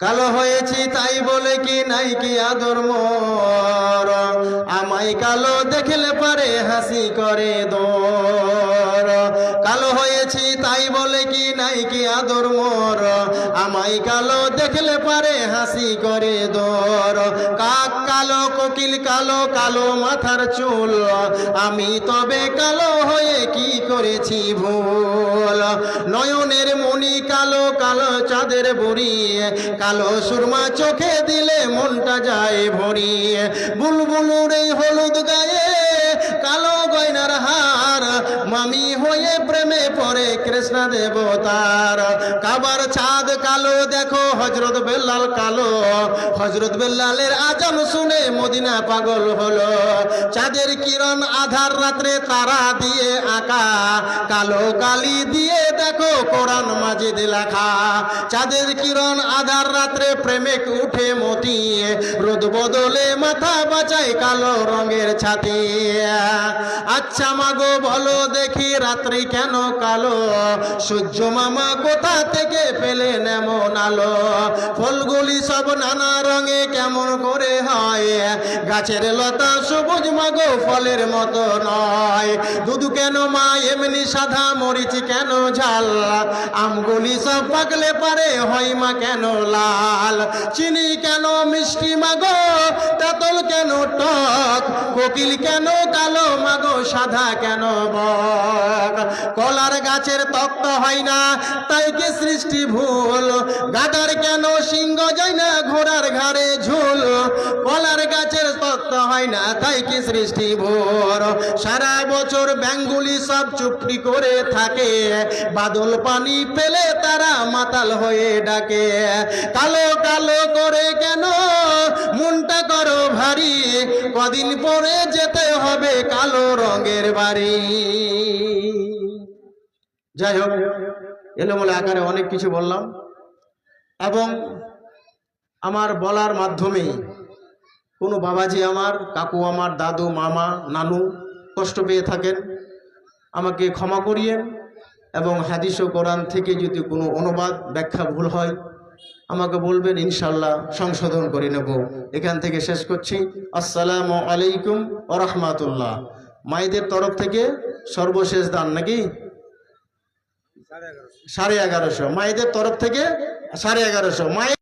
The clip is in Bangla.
কালো হয়েছি তাই বলে কি নাই কি আদর মোর, আমায় কালো দেখলে পারে হাসি করে দোর। কালো হয়েছি তাই বলে কি নাই কি আদর মোর, আমায় কালো দেখলে পারে হাসি করে দোর। কাক কালো কোকিল কালো, কালো মাথার চুল, আমি তবে কালো হয়ে কি করেছি ভুল। নয়নের মণি কালো, কালো চাঁদের বুড়ি, কালো সুরমা চোখে দিলে মনটা যায় ভরি। বুলবুলুর এই হলুদ গায়ে কালো গয়নার হার, মামি হয়ে প্রেমে পড়ে কৃষ্ণ দেবতার। কাবার চাঁদ কালো দেখো, হযরত বেলাল কালো, হযরত বেলালের আজান শুনে মদিনা পাগল হলো। চাঁদের কিরণ আধার রাত্রে তারা দিয়ে আঁকা, কালো কালি দিয়ে দেখো কোরআন মাজিদ লেখা। চাঁদের কিরণ আধার রাত্রে প্রেমিক উঠে মতি, রোদ বদলে মাথা বাঁচায় কালো রঙের ছাতি। আচ্ছা মাগো বলো দেখি রাত্রি কেন কালো, সূর্য মামা কোথা থেকে পেলেন এমন আলো। ফলগুলি সব নানা রঙে কেমন করে হয়, গাছের লতা সবুজ মাগো ফলের মতো নয়। দুধ কেন মা এমনি সাদা, মরিচ কেন ঝাল, আমগুলি সব পাকলে পারে হয় মা কেন লাল। চিনি কেন মিষ্টি মাগো, তেঁতুল কেন টক, কোকিল কেন কালো মাগো সাদা কেন বক। কলার গাছের তক্ত হয় না তাই কি সৃষ্টি ভুল, গাধার কেন সিংহ যায় না ঘোড়ার ঘাড়ে ঝুল। কলার গাছের তক্ত হয় না তাই কি সৃষ্টি ভুল। সারা বছর ব্যাঙগুলি সব চুপটি করে থাকে, বাদল পানি পেলে তারা মাতাল হয়ে ডাকে। কালো কালো করে কেন মনটা করো ভারী, কদিন পরে যেতে হবে কালো রঙের বাড়ি। যাই হোক, এলোমেলো আকারে অনেক কিছু বললাম, এবং আমার বলার মাধ্যমে কোনো বাবাজি আমার, কাকু আমার, দাদু, মামা, নানু কষ্ট পেয়ে থাকেন আমাকে ক্ষমা করিয়েন, এবং হাদিস ও কোরআন থেকে যদি কোনো অনুবাদ ব্যাখ্যা ভুল হয় আমাকে বলবেন, ইনশাল্লাহ সংশোধন করে নেব। এখান থেকে শেষ করছি। আসসালামু আলাইকুম ওয়া রাহমাতুল্লাহ। মায়েদের তরফ থেকে সর্বশেষ দান নাকি 1150, মায়েদের তরফ থেকে 1150। মায়ের